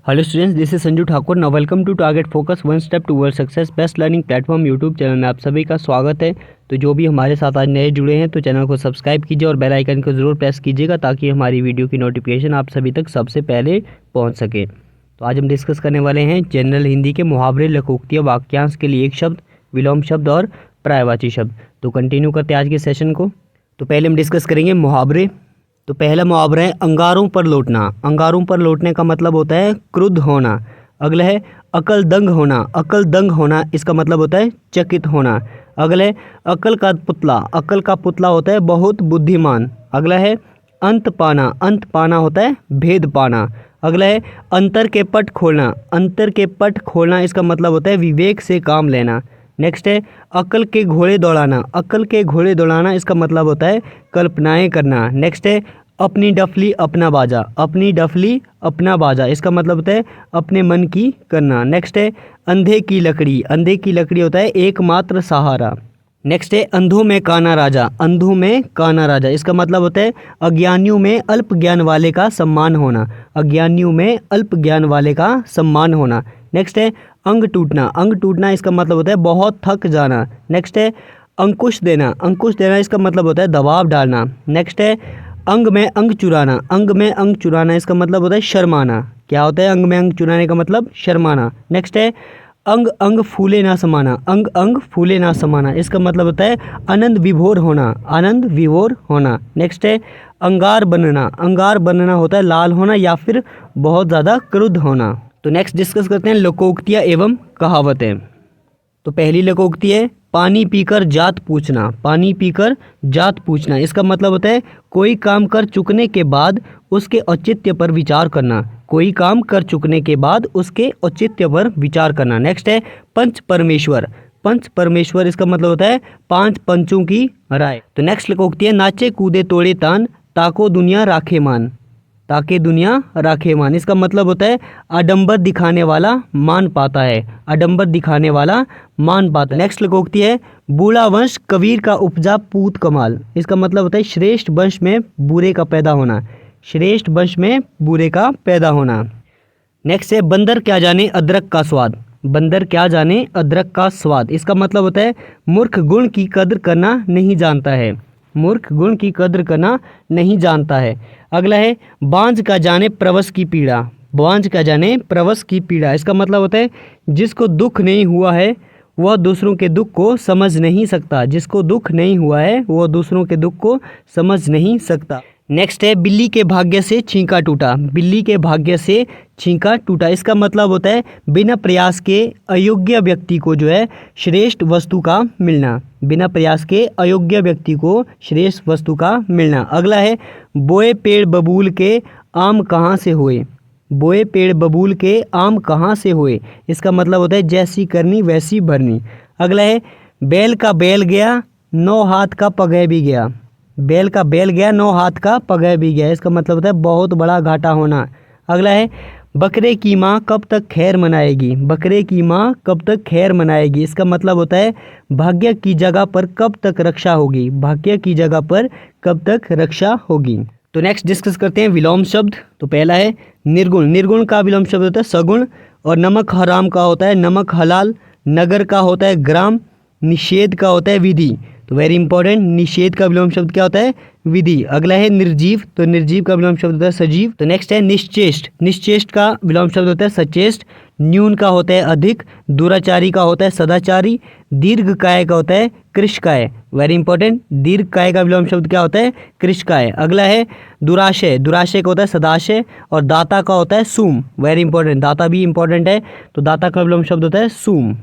Hello students, this is Sanju Thakur. Now welcome to target focus one step toward success best learning platform YouTube channel में आप सभी का स्वागत है। तो जो भी हमारे साथ आज नए जुड़े हैं तो चैनल को सब्सक्राइब कीजिए और बेल आइकन को ज़रूर प्रेस कीजिएगा ताकि हमारी वीडियो की नोटिफिकेशन आप सभी तक सबसे पहले पहुंच सके। तो आज हम डिस्कस करने वाले हैं जनरल हिंदी के मुहावरे, लोकोक्तियाँ, वाक्यांश के लिए एक शब्द, विलोम शब्द और पर्यायवाची शब्द। तो कंटिन्यू करते हैं आज के सेशन को। तो पहले हम डिस्कस करेंगे मुहावरे। तो पहला मुहावरा है अंगारों पर लौटना। अंगारों पर लौटने का मतलब होता है क्रुद्ध होना। अगला है अकल दंग होना। अकल दंग होना इसका मतलब होता है चकित होना। अगला है अकल का पुतला। अकल का पुतला होता है बहुत बुद्धिमान। अगला है अंत पाना। अंत पाना होता है भेद पाना। अगला है अंतर के पट खोलना। अंतर के पट खोलना इसका मतलब होता है विवेक से काम लेना। नेक्स्ट है अकल के घोड़े दौड़ाना। अकल के घोड़े दौड़ाना इसका मतलब होता है कल्पनाएं करना। नेक्स्ट है अपनी डफली अपना बाजा। अपनी डफली अपना बाजा इसका मतलब होता है अपने मन की करना। नेक्स्ट है अंधे की लकड़ी। अंधे की लकड़ी होता है एकमात्र सहारा। नेक्स्ट है अंधों में काना राजा। अंधों में काना राजा इसका मतलब होता है अज्ञानियों में अल्प ज्ञान वाले का सम्मान होना। अज्ञानियों में अल्प ज्ञान वाले का सम्मान होना। नेक्स्ट है अंग टूटना। अंग टूटना इसका मतलब होता है बहुत थक जाना। नेक्स्ट है अंकुश देना। अंकुश देना इसका मतलब होता है दबाव डालना। नेक्स्ट है अंग में अंग चुराना। अंग में अंग चुराना इसका मतलब होता है शर्माना। क्या होता है अंग में अंग चुराने का मतलब? शर्माना। नेक्स्ट है अंग अंग फूले ना समाना। अंग अंग फूले ना समाना इसका मतलब होता है आनंद विभोर होना। आनंद विभोर होना। नेक्स्ट है अंगार बनना। अंगार बनना होता है लाल होना या फिर बहुत ज़्यादा क्रुद्ध होना। तो नेक्स्ट डिस्कस करते हैं लोकोक्तियाँ एवं कहावतें। तो पहली लोकोक्ति है पानी पीकर जात पूछना। पानी पीकर जात पूछना इसका मतलब होता है कोई काम कर चुकने के बाद उसके औचित्य पर विचार करना। कोई काम कर चुकने के बाद उसके औचित्य पर विचार करना। नेक्स्ट है पंच परमेश्वर। पंच परमेश्वर इसका मतलब होता है पांच पंचों की राय। तो नेक्स्ट लोकोक्ति है नाचे कूदे तोड़े तान ताको दुनिया राखे मान। ताकि दुनिया राखे मान इसका मतलब होता है आडंबर दिखाने वाला मान पाता है। आडंबर दिखाने वाला मान पाता है। नेक्स्ट लोकोक्ति है बूढ़ा वंश कबीर का उपजा पूत कमाल। इसका मतलब होता है श्रेष्ठ वंश में बुरे का पैदा होना। श्रेष्ठ वंश में बुरे का पैदा होना। नेक्स्ट है बंदर क्या जाने अदरक का स्वाद। बंदर क्या जाने अदरक का स्वाद इसका मतलब होता है मूर्ख गुण की कद्र करना नहीं जानता है। मूर्ख गुण की कद्र करना नहीं जानता है। अगला है बांझ का जाने प्रवस की पीड़ा। बांझ का जाने प्रवस की पीड़ा इसका मतलब होता है जिसको दुख नहीं हुआ है वह दूसरों के दुख को समझ नहीं सकता। जिसको दुख नहीं हुआ है वह दूसरों के दुख को समझ नहीं सकता। नेक्स्ट है बिल्ली के भाग्य से छींका टूटा। बिल्ली के भाग्य से छींका टूटा इसका मतलब होता है बिना प्रयास के अयोग्य व्यक्ति को जो है श्रेष्ठ वस्तु का मिलना। बिना प्रयास के अयोग्य व्यक्ति को श्रेष्ठ वस्तु का मिलना। अगला है बोए पेड़ बबूल के आम कहाँ से हुए। बोए पेड़ बबूल के आम कहाँ से हुए इसका मतलब होता है जैसी करनी वैसी भरनी। अगला है बैल का बैल गया 9 हाथ का पगह भी गया। बैल का बैल गया 9 हाथ का पगह भी गया इसका मतलब होता है बहुत बड़ा घाटा होना। अगला है बकरे की माँ कब तक खैर मनाएगी। बकरे की माँ कब तक खैर मनाएगी इसका मतलब होता है भाग्य की जगह पर कब तक रक्षा होगी। भाग्य की जगह पर कब तक रक्षा होगी। तो नेक्स्ट डिस्कस करते हैं विलोम शब्द। तो पहला है निर्गुण। निर्गुण का विलोम शब्द होता है सगुण। और नमक हराम का होता है नमक हलाल। नगर का होता है ग्राम। निषेध का होता है विधि। तो वेरी इंपॉर्टेंट, निषेध का विलोम शब्द क्या होता है? विधि। अगला है निर्जीव। तो निर्जीव का विलोम शब्द होता है सजीव। तो नेक्स्ट है निश्चेष्ट। निश्चेष्ट का विलोम शब्द होता है सचेष्ट। न्यून का होता है अधिक। दुराचारी का होता है सदाचारी। दीर्घ काय का होता है कृशकाय। वेरी इंपॉर्टेंट, दीर्घ काय का विलोम शब्द क्या होता है? कृशकाय। अगला है दुराशय। दुराशय का होता है सदाशय। और दाता का होता है सूम। वेरी इंपॉर्टेंट, दाता भी इंपॉर्टेंट है तो दाता का विलोम शब्द होता है सूम।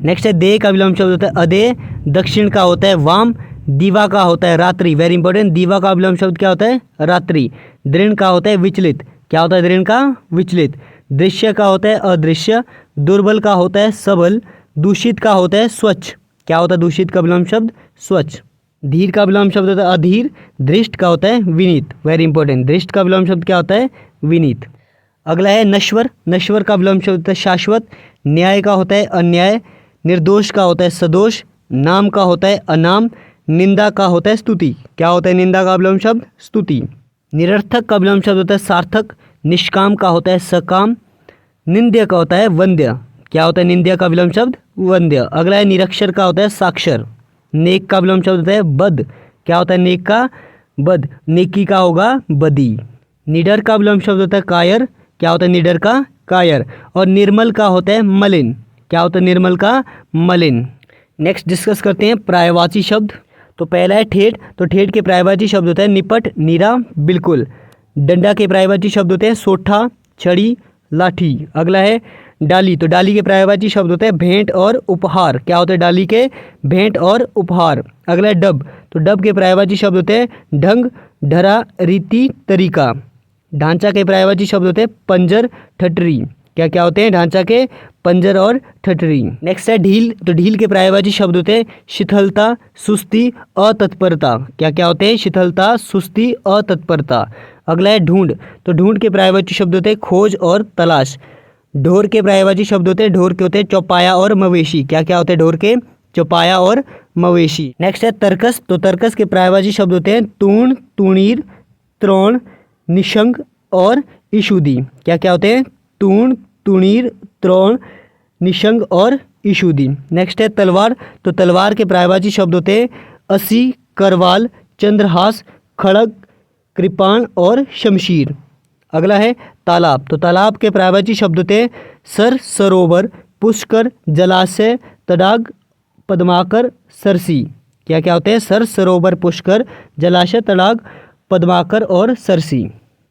नेक्स्ट है देह का विलोम शब्द होता है अदेह। दक्षिण का होता है वाम। दीवा का होता है रात्रि। वेरी इंपॉर्टेंट, दीवा का विलोम शब्द क्या होता है? रात्रि। दृढ़ का होता है विचलित। क्या होता है दृढ़ का? विचलित। दृश्य का होता है अदृश्य। दुर्बल का होता है सबल। दूषित का होता है स्वच्छ। क्या होता है दूषित का विलोम शब्द? स्वच्छ। धीर का विलोम शब्द होता है अधीर। धृष्ट का होता है विनीत। वेरी इंपॉर्टेंट, धृष्ट का विलोम शब्द क्या होता है? विनीत। अगला है नश्वर। नश्वर का विलोम शब्द होता है शाश्वत। न्याय का होता है अन्याय। निर्दोष का होता है सदोष। नाम का होता है अनाम। निंदा का होता है स्तुति। क्या होता है निंदा का विलोम शब्द? स्तुति। निरर्थक का विलोम शब्द होता है सार्थक। निष्काम का होता है सकाम। निंद्य का होता है वंद्य। क्या होता है निंद्य का विलोम शब्द? वंद्य। अगला है निरक्षर का होता है साक्षर। नेक का विलोम शब्द होता है बद। क्या होता है नेक का? बद। नेकी का होगा बदी। निडर का विलोम शब्द होता है कायर। क्या होता है निडर का? कायर। और निर्मल का होता है मलिन। क्या होता है निर्मल का? मलिन। नेक्स्ट डिस्कस करते हैं पर्यायवाची शब्द। तो पहला है ठेठ। तो ठेठ के पर्यायवाची शब्द होता है निपट, नीरा, बिल्कुल। डंडा के पर्यायवाची शब्द होते हैं सोठा, छड़ी, लाठी। अगला है डाली। तो डाली के पर्यायवाची शब्द होते हैं भेंट और उपहार। क्या होते हैं डाली के? भेंट और उपहार। अगला है डब। तो डब के पर्यायवाची शब्द होते हैं ढंग, ढरा, रीति, तरीका। ढांचा के पर्यायवाची शब्द होते हैं पंजर, ठटरी। क्या क्या होते हैं ढांचा के? पंजर और ठटरी। नेक्स्ट है ढील। तो ढील के पर्यायवाची शब्द होते हैं शिथिलता, सुस्ती, अतत्परता। क्या क्या होते हैं? शिथिलता, सुस्ती, अतत्परता। अगला है ढूंढ। तो ढूंढ के पर्यायवाची शब्द होते हैं खोज और तलाश। ढोर के पर्यायवाची शब्द होते हैं ढोर के होते हैं चौपाया और मवेशी। क्या क्या होते हैं ढोर के? चौपाया और मवेशी। नेक्स्ट है तर्कस। तो तर्कस के पर्यायवाची शब्द होते हैं तूण, तूणीर, त्रोण, निशंग और ईशुदी। क्या क्या होते हैं? तूण, तुणीर, त्रोण, निशंग और ईशुदी। नेक्स्ट है तलवार। तो तलवार के पर्यायवाची शब्द होते हैं असी, करवाल, चंद्रहास, खड़ग, कृपाण और शमशीर। अगला है तालाब। तो तालाब के पर्यायवाची शब्द होते हैं सर, सरोवर, पुष्कर, जलाशय, तडाग, पद्माकर, सरसी। क्या क्या होते हैं? सर, सरोवर, पुष्कर, जलाशय, तडाग, पद्माकर और सरसी।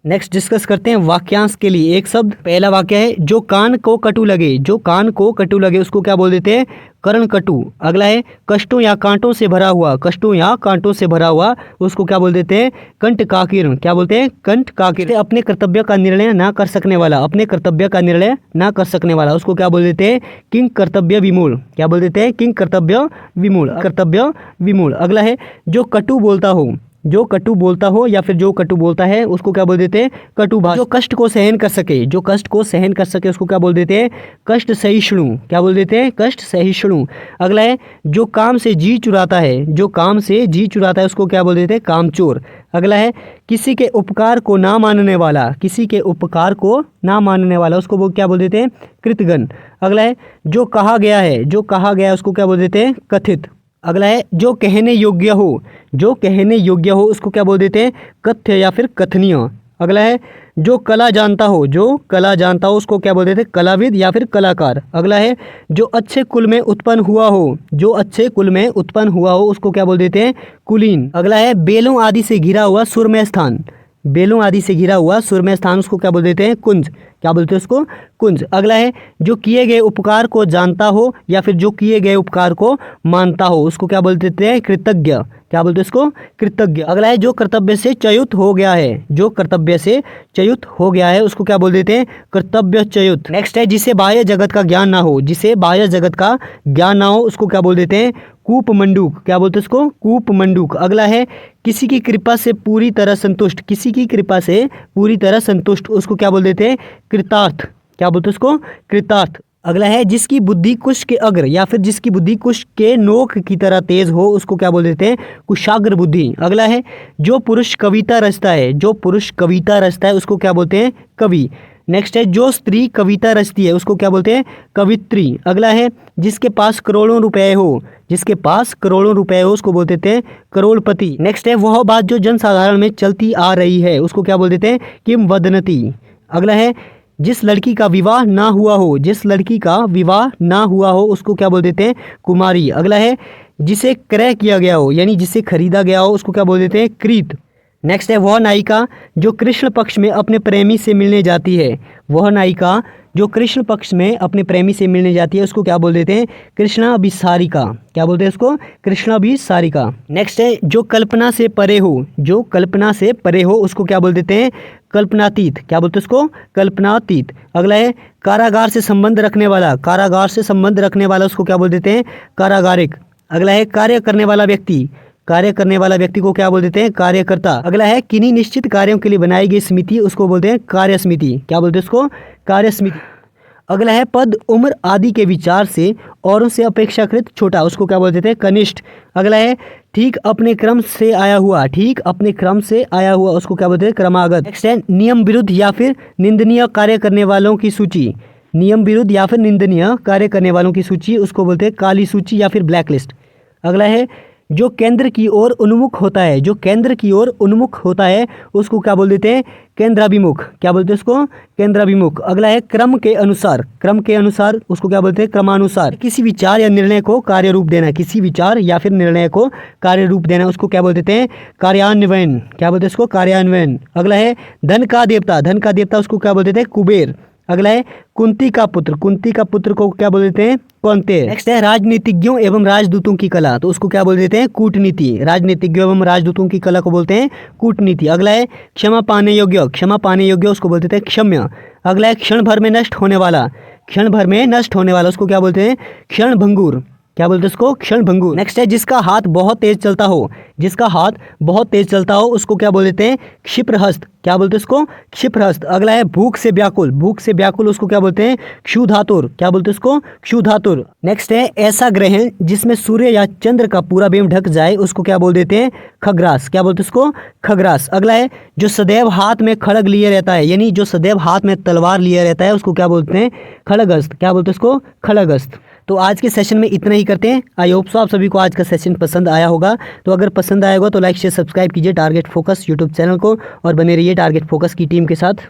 नेक्स्ट डिस्कस करते हैं वाक्यांश के लिए एक शब्द। पहला वाक्य है जो कान को कटु लगे। जो कान को कटु लगे उसको क्या बोल देते हैं? कर्ण कटु। अगला है कष्टों या कांटों से भरा हुआ। कष्टों या कांटों से भरा हुआ उसको क्या बोल देते हैं? कंठ काकीर्ण। क्या बोलते हैं? कंठ काकीर्ण। अपने कर्तव्य का निर्णय ना कर सकने वाला। अपने कर्तव्य का निर्णय ना कर सकने वाला उसको क्या बोल देते हैं? किंग कर्तव्य विमूढ़। क्या बोल देते हैं? किंग कर्तव्य विमूढ़। कर्तव्य विमूढ़। अगला है जो कटु बोलता हो। जो कटु बोलता हो या फिर जो कटु बोलता है उसको क्या बोल देते हैं? कटु भाषा। जो कष्ट को सहन कर सके। जो कष्ट को सहन कर सके उसको क्या बोल देते हैं? कष्ट सहिष्णु। क्या बोल देते हैं? कष्ट सहिष्णु। अगला है जो काम से जी चुराता है। जो काम से जी चुराता है उसको क्या बोल देते हैं? कामचोर। अगला है किसी के उपकार को ना मानने वाला। किसी के उपकार को ना मानने वाला उसको वो क्या बोल देते हैं? कृतघ्न। अगला है जो कहा गया है। जो कहा गया है उसको क्या बोल देते हैं? कथित। अगला है जो कहने योग्य हो। जो कहने योग्य हो उसको क्या बोल देते हैं? कथ्य या फिर कथनीय। अगला है जो कला जानता हो। जो कला जानता हो उसको क्या बोल देते हैं? कलाविद या फिर कलाकार। अगला है जो अच्छे कुल में उत्पन्न हुआ हो। जो अच्छे कुल में उत्पन्न हुआ हो उसको क्या बोल देते हैं? कुलीन। अगला है बेलों आदि से घिरा हुआ सुरमय स्थान। बेलों आदि से घिरा हुआ सुरमय स्थान उसको क्या बोल देते हैं? कुंज। क्या बोलते हैं उसको? कुंज। अगला है जो किए गए उपकार को जानता हो या फिर जो किए गए उपकार को मानता हो उसको क्या बोल देते हैं? कृतज्ञ। क्या बोलते हैं इसको? कृतज्ञ। अगला है जो कर्तव्य से च्युत हो गया है। जो कर्तव्य से च्युत हो गया है उसको क्या बोल देते हैं? कर्तव्य च्युत। नेक्स्ट है जिसे बाह्य जगत का ज्ञान ना हो। जिसे बाह्य जगत का ज्ञान ना हो उसको क्या बोल देते हैं? कूप मंडूक। क्या बोलते हैं इसको? कूप मंडूक। अगला है किसी की कृपा से पूरी तरह संतुष्ट। किसी की कृपा से पूरी तरह संतुष्ट उसको क्या बोल देते हैं? कृतार्थ। क्या बोलते हैं उसको? कृतार्थ। अगला है जिसकी बुद्धि कुश के अग्र या फिर जिसकी बुद्धि कुश के नोक की तरह तेज हो उसको क्या बोल देते हैं? कुशाग्र बुद्धि। अगला है जो पुरुष कविता रचता है। जो पुरुष कविता रचता है उसको क्या बोलते हैं? कवि। नेक्स्ट है जो स्त्री कविता रचती है उसको क्या बोलते हैं? कवित्री। अगला है जिसके पास करोड़ों रुपए हो। जिसके पास करोड़ों रुपए हो उसको बोल देते हैं करोड़पति। नेक्स्ट है वह बात जो जनसाधारण में चलती आ रही है उसको क्या बोल देते हैं? किंवदंती। अगला है जिस लड़की का विवाह ना हुआ हो। जिस लड़की का विवाह ना हुआ हो उसको क्या बोल देते हैं? कुमारी। अगला है जिसे क्रय किया गया हो यानी जिसे खरीदा गया हो उसको क्या बोल देते हैं? क्रीत। नेक्स्ट है वह नायिका जो कृष्ण पक्ष में अपने प्रेमी से मिलने जाती है। वह नायिका जो कृष्ण पक्ष में अपने प्रेमी से मिलने जाती है उसको क्या बोल देते हैं? कृष्णाभिसारिका। क्या बोलते हैं इसको? कृष्णाभिसारिका। नेक्स्ट है जो कल्पना से परे हो। जो कल्पना से परे हो उसको क्या बोल देते हैं? कल्पनातीत। क्या बोलते हैं उसको? कल्पनातीत। अगला है कारागार से संबंध रखने वाला। कारागार से संबंध रखने वाला उसको क्या बोल देते हैं? कारागारिक। अगला है कार्य करने वाला व्यक्ति। कार्य करने वाला व्यक्ति को क्या बोल देते हैं? कार्यकर्ता। अगला है किन्हीं निश्चित कार्यों के लिए बनाई गई समिति उसको बोलते हैं कार्य समिति। क्या बोलते हैं उसको? कार्य समिति। अगला है पद, उम्र आदि के विचार से औरों से अपेक्षाकृत छोटा उसको क्या बोल देते हैं? कनिष्ठ। अगला है ठीक अपने क्रम से आया हुआ। ठीक अपने क्रम से आया हुआ उसको क्या बोलते हैं? क्रमागत। नेक्स्ट है नियम विरुद्ध या फिर निंदनीय कार्य करने वालों की सूची। नियम विरुद्ध या फिर निंदनीय कार्य करने वालों की सूची, उसको बोलते हैं काली सूची या फिर ब्लैक लिस्ट। अगला है जो केंद्र की ओर उन्मुख होता है, जो केंद्र की ओर उन्मुख होता है उसको क्या बोल देते हैं, केंद्राभिमुख। क्या बोलते हैं उसको, केंद्राभिमुख। अगला है क्रम के अनुसार, क्रम के अनुसार उसको क्या बोलते हैं, क्रमानुसार। किसी विचार या निर्णय को कार्य रूप देना, किसी विचार या फिर निर्णय को कार्य रूप देना, उसको क्या बोल देते हैं, कार्यान्वयन। क्या बोलते हैं उसको, कार्यान्वयन। अगला है धन का देवता, धन का देवता उसको क्या बोल देते हैं, कुबेर। अगला है कुंती का पुत्र, कुंती का पुत्र को क्या बोल देते हैं, कौन्तेय। नेक्स्ट है राजनीतिज्ञों एवं राजदूतों की कला, तो उसको क्या बोल देते हैं, कूटनीति। राजनीतिज्ञों एवं राजदूतों की कला को बोलते हैं कूटनीति। अगला है क्षमा पाने योग्य, क्षमा पाने योग्य उसको बोल देते हैं क्षम्य। अगला है क्षण भर में नष्ट होने वाला, क्षण भर में नष्ट होने वाला उसको क्या बोलते हैं, क्षण भंगुर। क्या बोलते हैं उसको, क्षण भंगुर। नेक्स्ट है जिसका हाथ बहुत तेज चलता हो, जिसका हाथ बहुत तेज चलता हो उसको क्या बोल देते हैं, क्षिप्रहस्त। क्या बोलते हैं उसको, क्षिप्रहस्त। अगला है भूख से व्याकुल, भूख से व्याकुल उसको क्या बोलते हैं, क्षुधातुर। क्या बोलते हैं उसको, क्षुधातुर। नेक्स्ट है ऐसा ग्रहण जिसमें सूर्य या चंद्र का पूरा बेम ढक जाए उसको क्या बोल देते हैं, खग्रास। क्या बोलते हैं उसको, खग्रास। अगला है जो सदैव हाथ में खड़ग लिए रहता है, यानी जो सदैव हाथ में तलवार लिए रहता है उसको क्या बोलते हैं, खड़गस्थ। क्या बोलते हैं उसको, खड़गस्थ। तो आज के सेशन में इतना ही करते हैं। आई होप सो आप सभी को आज का सेशन पसंद आया होगा। तो अगर पसंद आया होगा तो लाइक शेयर सब्सक्राइब कीजिए टारगेट फोकस यूट्यूब चैनल को और बने रहिए टारगेट फोकस की टीम के साथ।